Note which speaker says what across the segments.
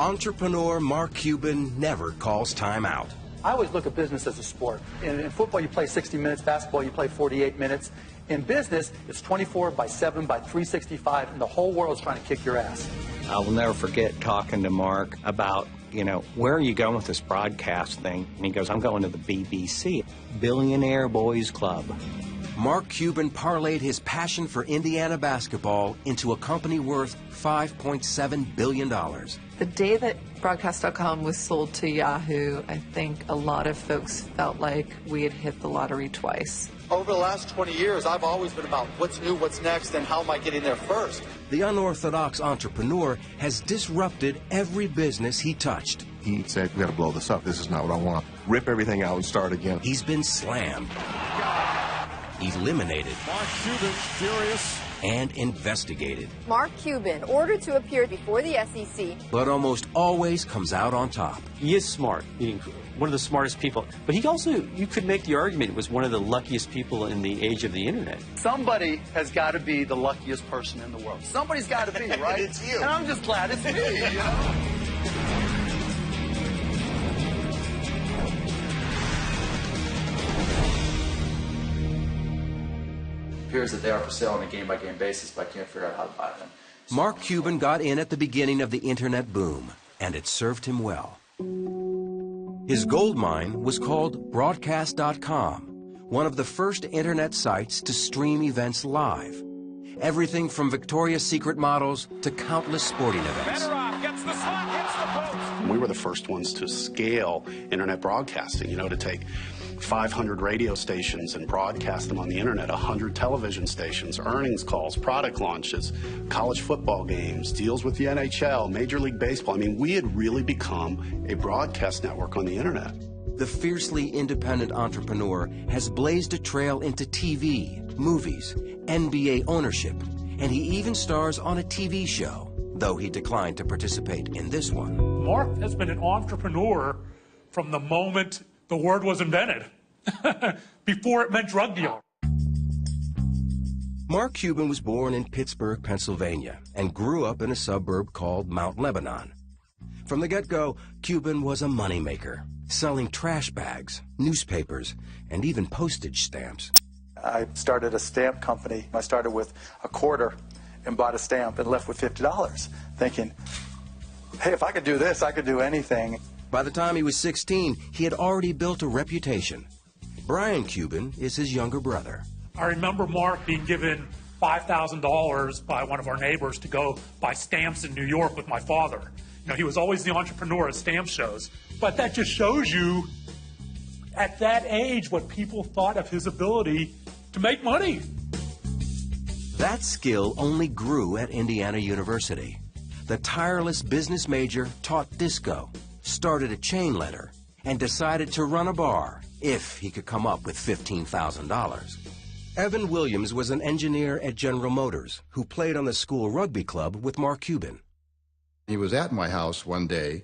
Speaker 1: Entrepreneur Mark Cuban never calls time out.
Speaker 2: I always look at business as a sport. In football, you play 60 minutes. Basketball, you play 48 minutes. In business, it's 24 by 7 by 365, and the whole world's trying to kick your ass.
Speaker 3: I will never forget talking to Mark about, where are you going with this broadcast thing? And he goes, I'm going to the BBC, Billionaire Boys Club.
Speaker 1: Mark Cuban parlayed his passion for Indiana basketball into a company worth $5.7 billion.
Speaker 4: The day that Broadcast.com was sold to Yahoo, I think a lot of folks felt like we had hit the lottery twice.
Speaker 2: Over the last 20 years, I've always been about what's new, what's next, and how am I getting there first.
Speaker 1: The unorthodox entrepreneur has disrupted every business he touched.
Speaker 5: He said, we got to blow this up. This is not what I want. Rip everything out and start again.
Speaker 1: He's been slammed, eliminated,
Speaker 6: Mark Cuban, furious,
Speaker 1: and investigated.
Speaker 7: Mark Cuban, ordered to appear before the SEC.
Speaker 1: But almost always comes out on top.
Speaker 8: He is smart, meaning one of the smartest people. But he also, you could make the argument, was one of the luckiest people in the age of the internet.
Speaker 2: Somebody has got to be the luckiest person in the world. Somebody's got to be, right?
Speaker 5: It's you.
Speaker 2: And I'm just glad it's me, It appears that they are for sale on a game-by-game basis, but I can't figure out how to buy them.
Speaker 1: Mark Cuban got in at the beginning of the internet boom, and it served him well. His gold mine was called Broadcast.com, one of the first internet sites to stream events live. Everything from Victoria's Secret models to countless sporting events.
Speaker 6: gets the slot, hits the post.
Speaker 9: We were the first ones to scale internet broadcasting, to take 500 radio stations and broadcast them on the internet, 100 television stations, earnings calls, product launches, college football games, deals with the NHL, Major League Baseball. I mean, we had really become a broadcast network on the internet.
Speaker 1: The fiercely independent entrepreneur has blazed a trail into TV, movies, NBA ownership, and he even stars on a TV show, though he declined to participate in this one.
Speaker 10: Mark has been an entrepreneur from the moment the word was invented, before it meant drug dealer.
Speaker 1: Mark Cuban was born in Pittsburgh, Pennsylvania, and grew up in a suburb called Mount Lebanon. From the get-go, Cuban was a moneymaker, selling trash bags, newspapers, and even postage stamps.
Speaker 2: I started a stamp company. I started with a quarter and bought a stamp and left with $50, thinking, hey, if I could do this, I could do anything.
Speaker 1: By the time he was 16, he had already built a reputation. Brian Cuban is his younger brother.
Speaker 10: I remember Mark being given $5,000 by one of our neighbors to go buy stamps in New York with my father. He was always the entrepreneur at stamp shows. But that just shows you, at that age, what people thought of his ability to make money.
Speaker 1: That skill only grew at Indiana University. The tireless business major taught disco, started a chain letter, and decided to run a bar if he could come up with $15,000. Evan Williams was an engineer at General Motors who played on the school rugby club with Mark Cuban.
Speaker 5: He was at my house one day.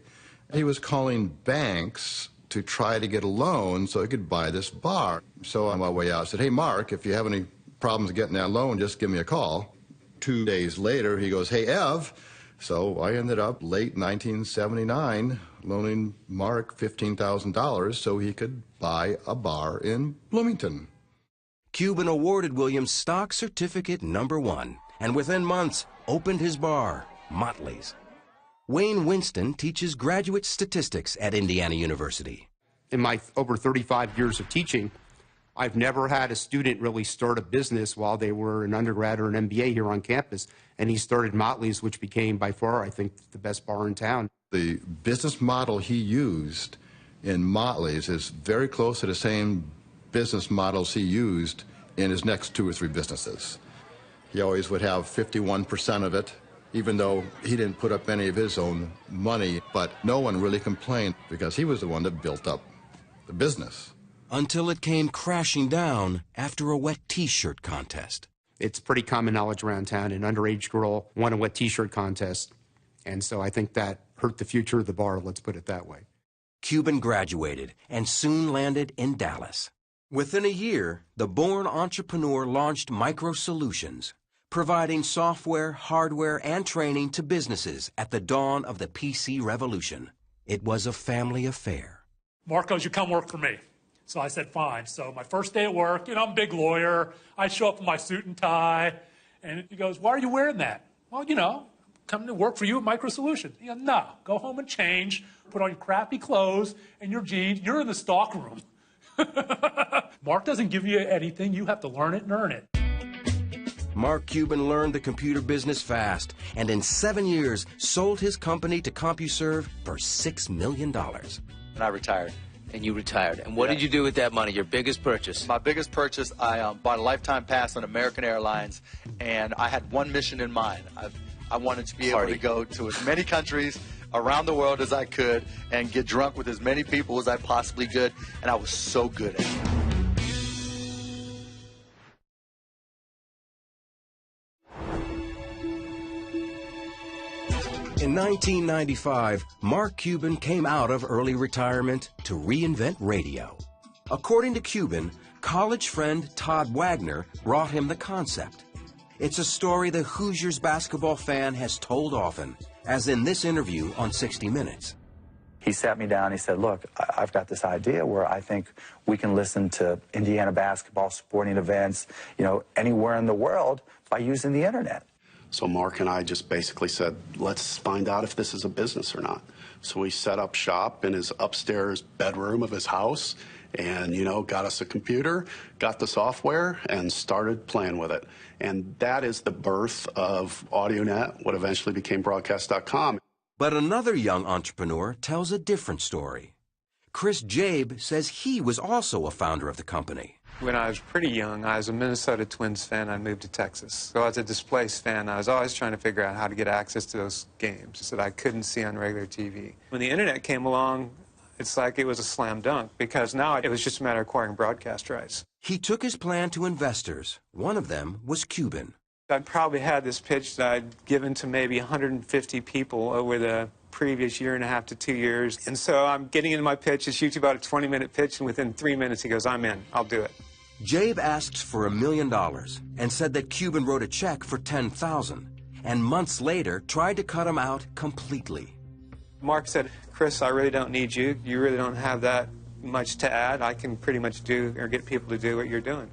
Speaker 5: He was calling banks to try to get a loan so he could buy this bar. So on my way out, I said, hey, Mark, if you have any problems getting that loan, just give me a call. 2 days later, he goes, hey, Ev. So I ended up, late 1979, loaning Mark $15,000 so he could buy a bar in Bloomington.
Speaker 1: Cuban awarded Williams stock certificate #1, and within months opened his bar, Motley's. Wayne Winston teaches graduate statistics at Indiana University.
Speaker 11: In my over 35 years of teaching, I've never had a student really start a business while they were an undergrad or an MBA here on campus, and he started Motley's, which became by far, I think, the best bar in town.
Speaker 5: The business model he used in Motley's is very close to the same business models he used in his next 2 or 3 businesses. He always would have 51% of it, even though he didn't put up any of his own money, but no one really complained because he was the one that built up the business.
Speaker 1: Until it came crashing down after a wet T-shirt contest.
Speaker 11: It's pretty common knowledge around town. An underage girl won a wet T-shirt contest, and so I think that hurt the future of the bar, let's put it that way.
Speaker 1: Cuban graduated and soon landed in Dallas. Within a year, the born entrepreneur launched Micro Solutions, providing software, hardware, and training to businesses at the dawn of the PC revolution. It was a family affair.
Speaker 10: Mark goes, you come work for me. So I said, fine. So my first day at work, I'm a big lawyer. I show up in my suit and tie. And he goes, why are you wearing that? Well, come to work for you at Micro Solutions. He goes, no, go home and change, put on your crappy clothes and your jeans. You're in the stock room. Mark doesn't give you anything. You have to learn it and earn it.
Speaker 1: Mark Cuban learned the computer business fast, and in 7 years sold his company to CompuServe for $6 million.
Speaker 12: And I retired. And you retired. And what did you do with that money, your biggest purchase?
Speaker 13: My biggest purchase, I bought a lifetime pass on American Airlines, and I had one mission in mind. I wanted to be able to go to as many countries around the world as I could and get drunk with as many people as I possibly could, and I was so good at it.
Speaker 1: In 1995, Mark Cuban came out of early retirement to reinvent radio. According to Cuban, college friend Todd Wagner brought him the concept. It's a story the Hoosiers basketball fan has told often, as in this interview on 60 Minutes.
Speaker 14: He sat me down, he said, look, I've got this idea where I think we can listen to Indiana basketball, sporting events, anywhere in the world by using the internet.
Speaker 9: So Mark and I just basically said, let's find out if this is a business or not. So we set up shop in his upstairs bedroom of his house and, got us a computer, got the software, and started playing with it. And that is the birth of AudioNet, what eventually became Broadcast.com.
Speaker 1: But another young entrepreneur tells a different story. Chris Jabe says he was also a founder of the company.
Speaker 15: When I was pretty young, I was a Minnesota Twins fan. I moved to Texas. So as a displaced fan, I was always trying to figure out how to get access to those games that I couldn't see on regular TV. When the internet came along, it's like it was a slam dunk, because now it was just a matter of acquiring broadcast rights.
Speaker 1: He took his plan to investors. One of them was Cuban.
Speaker 15: I'd probably had this pitch that I'd given to maybe 150 people over the previous year and a half to 2 years. And so I'm getting into my pitch. It's usually about a 20-minute pitch, and within 3 minutes he goes, I'm in. I'll do it.
Speaker 1: Jabe asked for $1 million and said that Cuban wrote a check for $10,000, and months later tried to cut him out completely.
Speaker 15: Mark said, Chris, I really don't need you. You really don't have that much to add. I can pretty much do or get people to do what you're doing.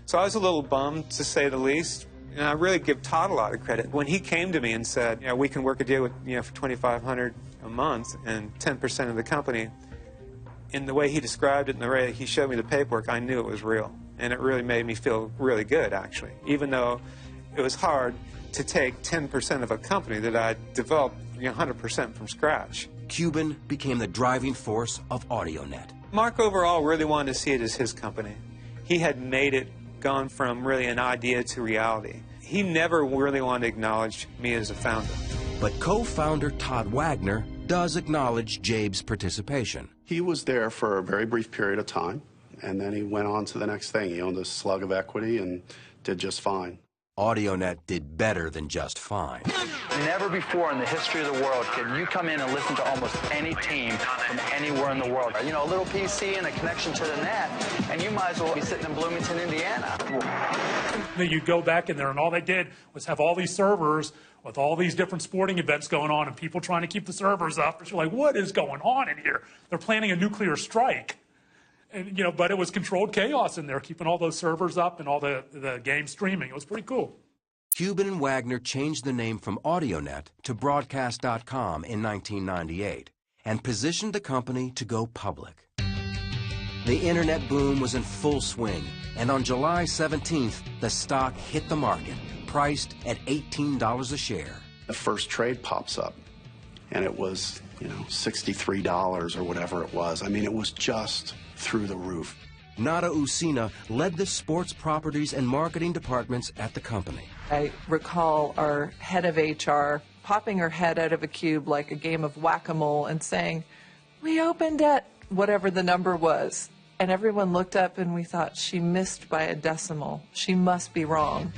Speaker 15: So I was a little bummed, to say the least. And I really give Todd a lot of credit. When he came to me and said, we can work a deal with, for $2,500 a month and 10% of the company, in the way he described it and the way he showed me the paperwork, I knew it was real. And it really made me feel really good, actually, even though it was hard to take 10% of a company that I'd developed 100% from scratch.
Speaker 1: Cuban became the driving force of AudioNet.
Speaker 15: Mark overall really wanted to see it as his company. He had made it, gone from really an idea to reality. He never really wanted to acknowledge me as a founder.
Speaker 1: But co-founder Todd Wagner does acknowledge Jabe's participation.
Speaker 9: He was there for a very brief period of time, and then he went on to the next thing. He owned a slug of equity and did just fine.
Speaker 1: AudioNet did better than just fine.
Speaker 2: Never before in the history of the world can you come in and listen to almost any team from anywhere in the world. A little PC and a connection to the net, and you might as well be sitting in Bloomington, Indiana.
Speaker 10: You go back in there, and all they did was have all these servers with all these different sporting events going on and people trying to keep the servers up. You're like, what is going on in here? They're planning a nuclear strike. And, but it was controlled chaos in there, keeping all those servers up and all the game streaming. It was pretty cool.
Speaker 1: Cuban and Wagner changed the name from AudioNet to Broadcast.com in 1998 and positioned the company to go public. The internet boom was in full swing, and on July 17th, the stock hit the market, priced at $18 a share.
Speaker 9: The first trade pops up, and it was, $63 or whatever it was. I mean, it was just through the roof.
Speaker 1: Nada Usina led the sports properties and marketing departments at the company.
Speaker 4: I recall our head of HR popping her head out of a cube like a game of whack-a-mole and saying, we opened at whatever the number was. And everyone looked up and we thought, she missed by a decimal. She must be wrong.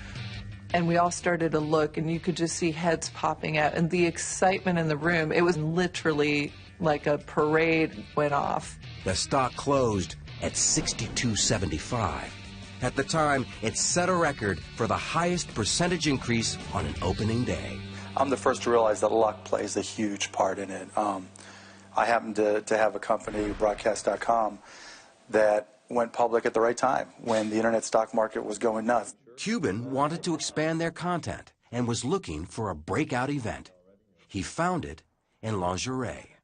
Speaker 4: And we all started to look, and you could just see heads popping out. And the excitement in the room, it was literally like a parade went off.
Speaker 1: The stock closed at $62.75. At the time, it set a record for the highest percentage increase on an opening day.
Speaker 14: I'm the first to realize that luck plays a huge part in it. I happen to have a company, broadcast.com, that went public at the right time when the internet stock market was going nuts.
Speaker 1: Cuban wanted to expand their content and was looking for a breakout event. He found it in lingerie.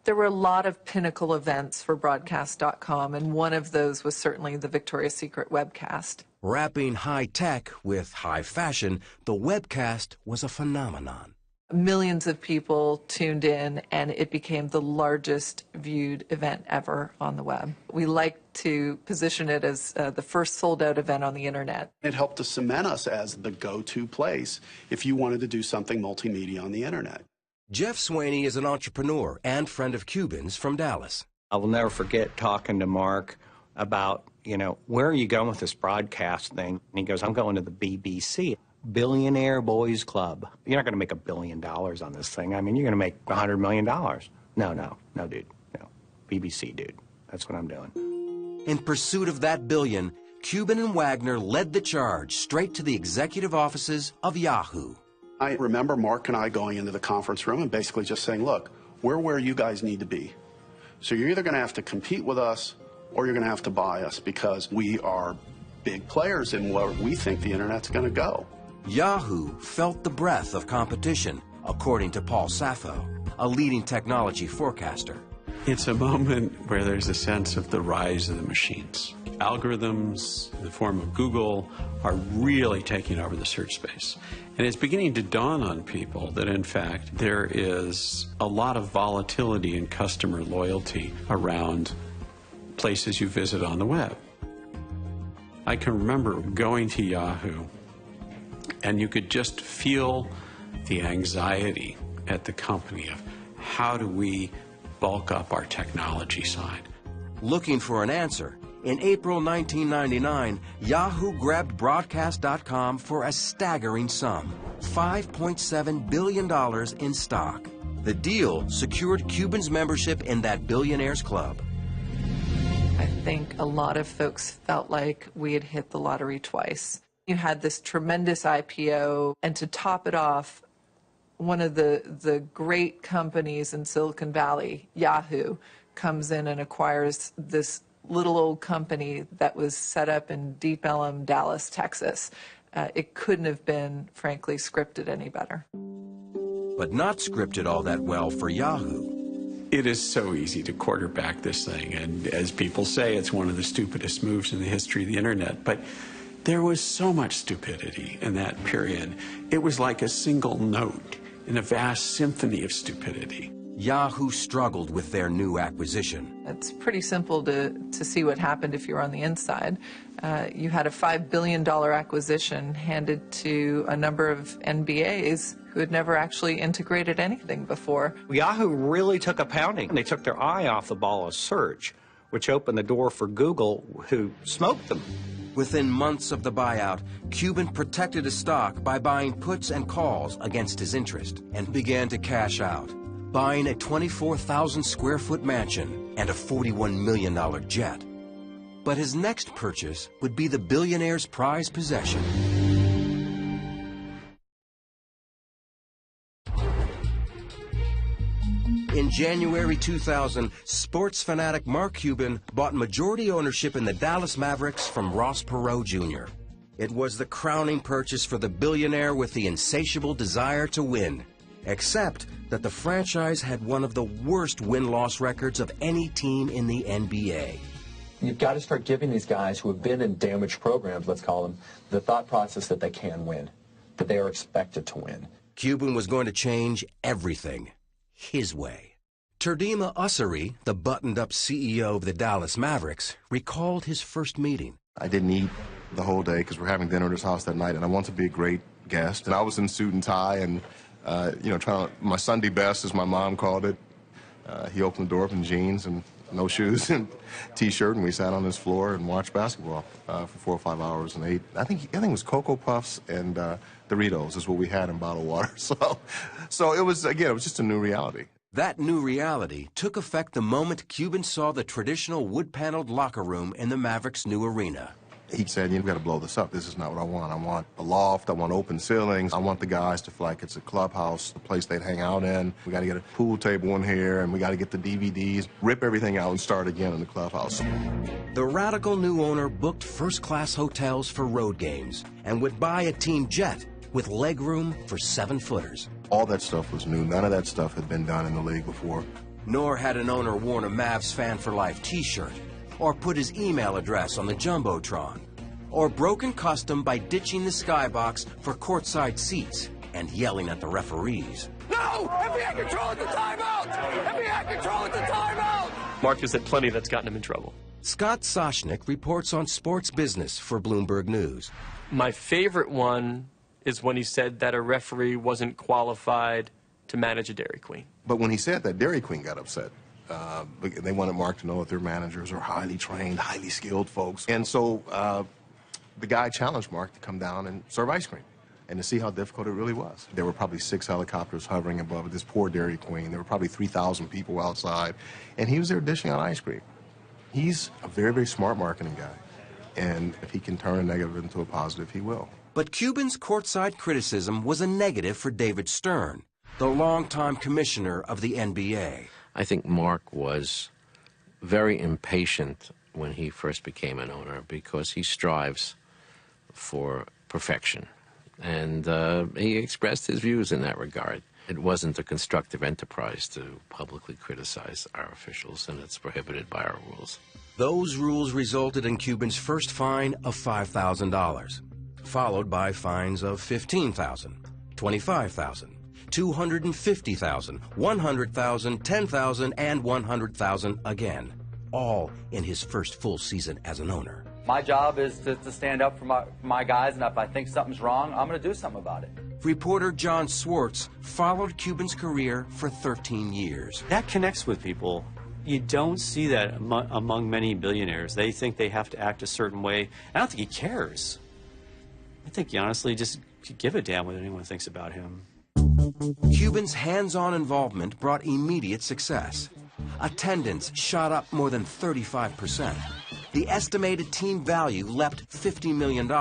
Speaker 4: There were a lot of pinnacle events for broadcast.com, and one of those was certainly the Victoria's Secret webcast.
Speaker 1: Wrapping high tech with high fashion, the webcast was a phenomenon.
Speaker 4: Millions of people tuned in, and it became the largest viewed event ever on the web. We like to position it as the first sold-out event on the internet.
Speaker 9: It helped to cement us as the go-to place if you wanted to do something multimedia on the internet.
Speaker 1: Jeff Swaney is an entrepreneur and friend of Cuban's from Dallas.
Speaker 3: I will never forget talking to Mark about, where are you going with this broadcast thing? And he goes, I'm going to the BBC. Billionaire Boys Club. You're not going to make $1 billion on this thing. I mean, you're going to make $100 million. No, dude. No. BBC, dude. That's what I'm doing.
Speaker 1: In pursuit of that billion, Cuban and Wagner led the charge straight to the executive offices of Yahoo.
Speaker 9: I remember Mark and I going into the conference room and basically just saying, look, we're where you guys need to be. So you're either going to have to compete with us or you're going to have to buy us because we are big players in where we think the internet's going to go.
Speaker 1: Yahoo felt the breath of competition, according to Paul Sappho, a leading technology forecaster.
Speaker 16: It's a moment where there's a sense of the rise of the machines. Algorithms in the form of Google are really taking over the search space. And it's beginning to dawn on people that, in fact, there is a lot of volatility in customer loyalty around places you visit on the web. I can remember going to Yahoo, and you could just feel the anxiety at the company of how do we bulk up our technology side.
Speaker 1: Looking for an answer, in April 1999, Yahoo grabbed Broadcast.com for a staggering sum, $5.7 billion in stock. The deal secured Cuban's membership in that billionaires club.
Speaker 4: I think a lot of folks felt like we had hit the lottery twice. You had this tremendous IPO, and to top it off, one of the great companies in Silicon Valley, Yahoo, comes in and acquires this little old company that was set up in Deep Ellum, Dallas, Texas. It couldn't have been, frankly, scripted any better.
Speaker 1: But not scripted all that well for Yahoo.
Speaker 16: It is so easy to quarterback this thing, and as people say, it's one of the stupidest moves in the history of the internet. But there was so much stupidity in that period. It was like a single note in a vast symphony of stupidity.
Speaker 1: Yahoo struggled with their new acquisition.
Speaker 4: It's pretty simple to see what happened if you're on the inside. You had a $5 billion acquisition handed to a number of NBAs who had never actually integrated anything before.
Speaker 3: Yahoo really took a pounding. They took their eye off the ball of search, which opened the door for Google, who smoked them.
Speaker 1: Within months of the buyout, Cuban protected his stock by buying puts and calls against his interest and began to cash out, buying a 24,000 square foot mansion and a $41 million jet. But his next purchase would be the billionaire's prized possession. In January 2000, sports fanatic Mark Cuban bought majority ownership in the Dallas Mavericks from Ross Perot Jr. It was the crowning purchase for the billionaire with the insatiable desire to win, except that the franchise had one of the worst win-loss records of any team in the NBA.
Speaker 17: You've got to start giving these guys who have been in damaged programs, let's call them, the thought process that they can win, that they are expected to win.
Speaker 1: Cuban was going to change everything his way. Turdima Ussery, the buttoned-up CEO of the Dallas Mavericks, recalled his first meeting.
Speaker 18: I didn't eat the whole day because we're having dinner at his house that night, and I wanted to be a great guest. And I was in suit and tie and, trying to, my Sunday best, as my mom called it. He opened the door up in jeans and no shoes and T-shirt, and we sat on his floor and watched basketball for 4 or 5 hours and ate. I think it was Cocoa Puffs and Doritos is what we had in bottled water. So it was, again, it was just a new reality.
Speaker 1: That new reality took effect the moment Cuban saw the traditional wood-paneled locker room in the Mavericks' new arena.
Speaker 18: He said, you've got to blow this up. This is not what I want. I want a loft. I want open ceilings. I want the guys to feel like it's a clubhouse, a place they'd hang out in. We got to get a pool table in here, and we got to get the DVDs, rip everything out and start again in the clubhouse.
Speaker 1: The radical new owner booked first-class hotels for road games and would buy a team jet with legroom for 7-footers.
Speaker 18: All that stuff was new. None of that stuff had been done in the league before.
Speaker 1: Nor had an owner worn a Mavs Fan for Life t-shirt, or put his email address on the Jumbotron, or broken custom by ditching the skybox for courtside seats and yelling at the referees.
Speaker 6: No! NBA control at the timeout! NBA control at the timeout!
Speaker 19: Mark has had plenty that's gotten him in trouble.
Speaker 1: Scott Soshnick reports on sports business for Bloomberg News.
Speaker 19: My favorite one is when he said that a referee wasn't qualified to manage a Dairy Queen.
Speaker 18: But when he said that, Dairy Queen got upset. They wanted Mark to know that their managers are highly trained, highly skilled folks. And so the guy challenged Mark to come down and serve ice cream and to see how difficult it really was. There were probably 6 helicopters hovering above this poor Dairy Queen. There were probably 3,000 people outside, and he was there dishing out ice cream. He's a very, very smart marketing guy, and if he can turn a negative into a positive, he will.
Speaker 1: But Cuban's courtside criticism was a negative for David Stern, the longtime commissioner of the NBA.
Speaker 20: I think Mark was very impatient when he first became an owner because he strives for perfection. And he expressed his views in that regard. It wasn't a constructive enterprise to publicly criticize our officials, and it's prohibited by our rules.
Speaker 1: Those rules resulted in Cuban's first fine of $5,000, followed by fines of $15,000, $25,000, $250,000, $100,000, $10,000, and $100,000 again, all in his first full season as an owner.
Speaker 2: My job is to stand up for my guys, and if I think something's wrong, I'm going to do something about it.
Speaker 1: Reporter John Swartz followed Cuban's career for 13 years.
Speaker 8: That connects with people. You don't see that among many billionaires. They think they have to act a certain way. I don't think he cares. I think he honestly just could give a damn what anyone thinks about him.
Speaker 1: Cuban's hands-on involvement brought immediate success. Attendance shot up more than 35%. The estimated team value leapt $50 million.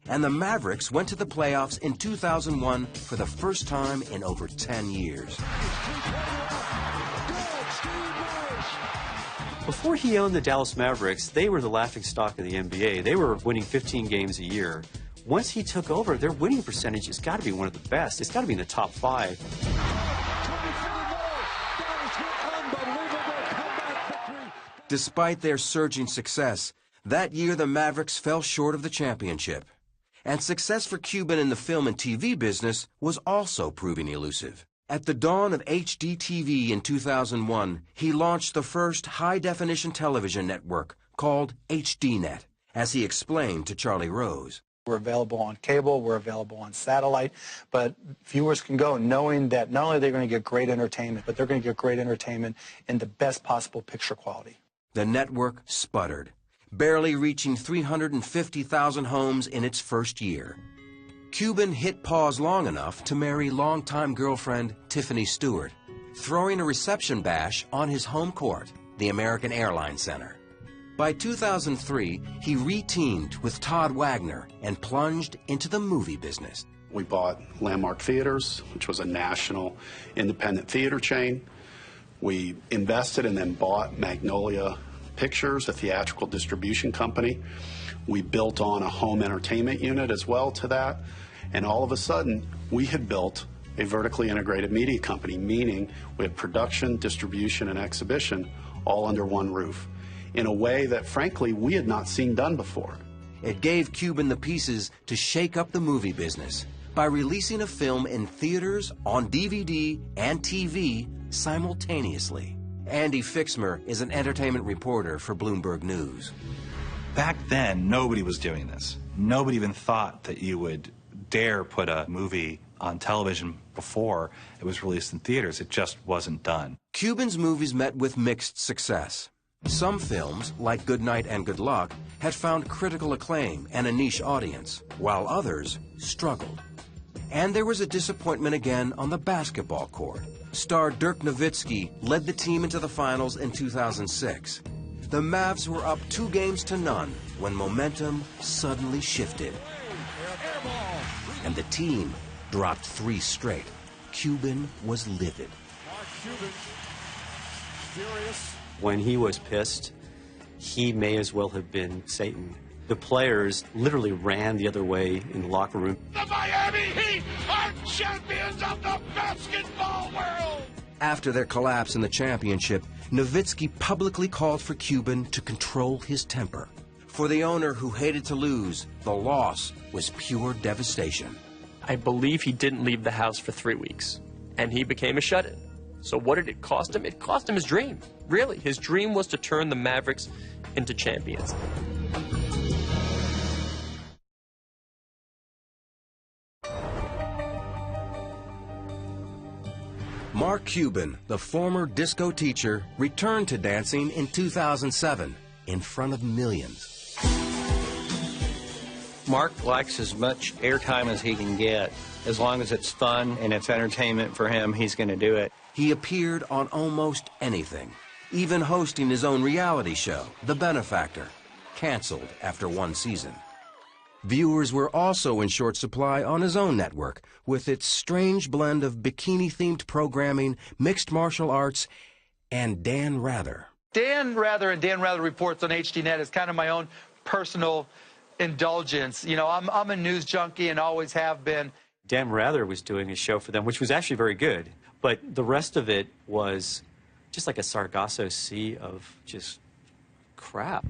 Speaker 1: And the Mavericks went to the playoffs in 2001 for the first time in over 10 years.
Speaker 8: Before he owned the Dallas Mavericks, they were the laughingstock of the NBA. They were winning 15 games a year. Once he took over, their winning percentage has got to be one of the best. It's got to be in the top 5.
Speaker 1: Despite their surging success, that year the Mavericks fell short of the championship. And success for Cuban in the film and TV business was also proving elusive. At the dawn of HD TV in 2001, he launched the first high-definition television network called HDNet, as he explained to Charlie Rose.
Speaker 21: We're available on cable, we're available on satellite, but viewers can go knowing that not only are they going to get great entertainment, but they're going to get great entertainment in the best possible picture quality.
Speaker 1: The network sputtered, barely reaching 350,000 homes in its first year. Cuban hit pause long enough to marry longtime girlfriend Tiffany Stewart, throwing a reception bash on his home court, the American Airlines Center. By 2003, he re-teamed with Todd Wagner and plunged into the movie business.
Speaker 9: We bought Landmark Theaters, which was a national independent theater chain. We invested and then bought Magnolia Pictures, a theatrical distribution company. We built on a home entertainment unit as well to that. And all of a sudden, we had built a vertically integrated media company, meaning we had production, distribution, and exhibition all under one roof, in a way that, frankly, we had not seen done before.
Speaker 1: It gave Cuban the pieces to shake up the movie business by releasing a film in theaters, on DVD, and TV simultaneously. Andy Fixmer is an entertainment reporter for Bloomberg News.
Speaker 22: Back then, nobody was doing this. Nobody even thought that you would dare put a movie on television before it was released in theaters. It just wasn't done.
Speaker 1: Cuban's movies met with mixed success. Some films, like Good Night and Good Luck, had found critical acclaim and a niche audience, while others struggled. And there was a disappointment again on the basketball court. Star Dirk Nowitzki led the team into the finals in 2006. The Mavs were up 2-0 when momentum suddenly shifted. And the team dropped 3 straight. Cuban was livid.
Speaker 6: Cuban, furious.
Speaker 8: When he was pissed, he may as well have been Satan. The players literally ran the other way in the locker room.
Speaker 6: The Miami Heat are champions of the basketball world!
Speaker 1: After their collapse in the championship, Nowitzki publicly called for Cuban to control his temper. For the owner who hated to lose, the loss was pure devastation.
Speaker 19: I believe he didn't leave the house for 3 weeks, and he became a shut-in. So what did it cost him? It cost him his dream. Really, his dream was to turn the Mavericks into champions.
Speaker 1: Mark Cuban, the former disco teacher, returned to dancing in 2007 in front of millions.
Speaker 3: Mark likes as much airtime as he can get. As long as it's fun and it's entertainment for him, he's going to do it.
Speaker 1: He appeared on almost anything, even hosting his own reality show, The Benefactor, canceled after 1 season. Viewers were also in short supply on his own network, with its strange blend of bikini-themed programming, mixed martial arts, and Dan Rather.
Speaker 13: Dan Rather and Dan Rather Reports on HDNet is kind of my own personal indulgence. You know, I'm a news junkie and always have been.
Speaker 8: Dan Rather was doing a show for them, which was actually very good, but the rest of it was just like a Sargasso Sea of just crap.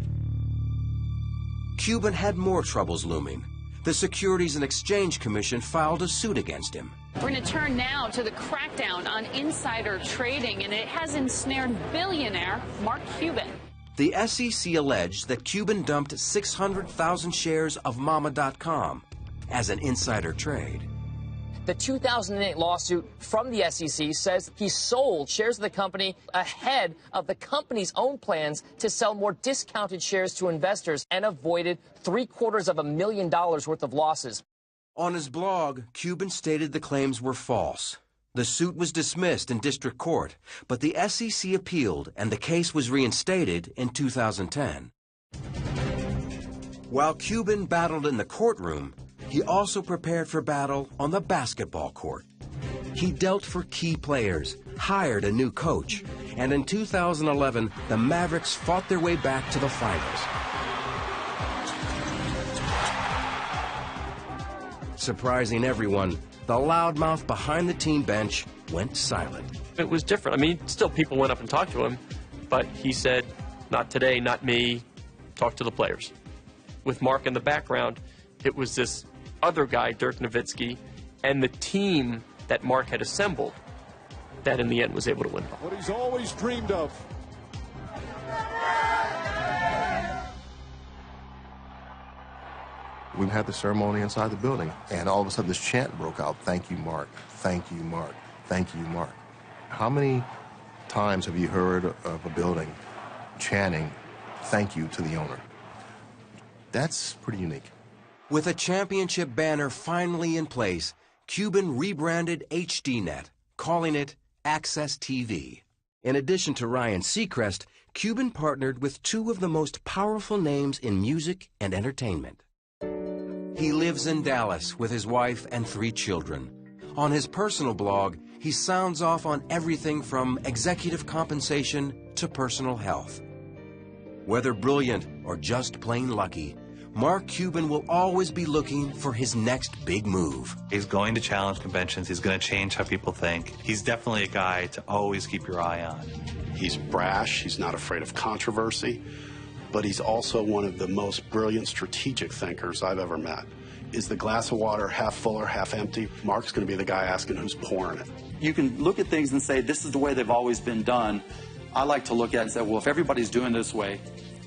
Speaker 1: Cuban had more troubles looming. The Securities and Exchange Commission filed a suit against him.
Speaker 5: We're going to turn now to the crackdown on insider trading, and it has ensnared billionaire Mark Cuban.
Speaker 1: The SEC alleged that Cuban dumped 600,000 shares of Mama.com as an insider trade.
Speaker 7: The 2008 lawsuit from the SEC says he sold shares of the company ahead of the company's own plans to sell more discounted shares to investors and avoided $750,000 worth of losses.
Speaker 1: On his blog, Cuban stated the claims were false. The suit was dismissed in district court, but the SEC appealed and the case was reinstated in 2010. While Cuban battled in the courtroom, he also prepared for battle on the basketball court. He dealt for key players, hired a new coach, and in 2011, the Mavericks fought their way back to the finals. Surprising everyone, the loudmouth behind the team bench went silent.
Speaker 19: It was different. I mean, still people went up and talked to him, but he said, not today, not me, talk to the players. With Mark in the background, it was this other guy, Dirk Nowitzki, and the team that Mark had assembled that in the end was able to win.
Speaker 6: What he's always dreamed of.
Speaker 18: We had the ceremony inside the building, and all of a sudden this chant broke out, "Thank you, Mark. Thank you, Mark. Thank you, Mark." How many times have you heard of a building chanting, "Thank you" to the owner? That's pretty unique.
Speaker 1: With a championship banner finally in place, Cuban rebranded HDNet, calling it Access TV. In addition to Ryan Seacrest, Cuban partnered with 2 of the most powerful names in music and entertainment. He lives in Dallas with his wife and 3 children. On his personal blog, he sounds off on everything from executive compensation to personal health. Whether brilliant or just plain lucky, Mark Cuban will always be looking for his next big move.
Speaker 22: He's going to challenge conventions. He's going to change how people think. He's definitely a guy to always keep your eye on.
Speaker 9: He's brash. He's not afraid of controversy. But he's also one of the most brilliant strategic thinkers I've ever met. Is the glass of water half full or half empty? Mark's going to be the guy asking who's pouring it.
Speaker 14: You can look at things and say, this is the way they've always been done. I like to look at it and say, well, if everybody's doing this way,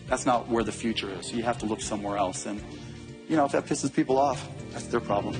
Speaker 14: that's not where the future is. You have to look somewhere else. And, you know, if that pisses people off, that's their problem.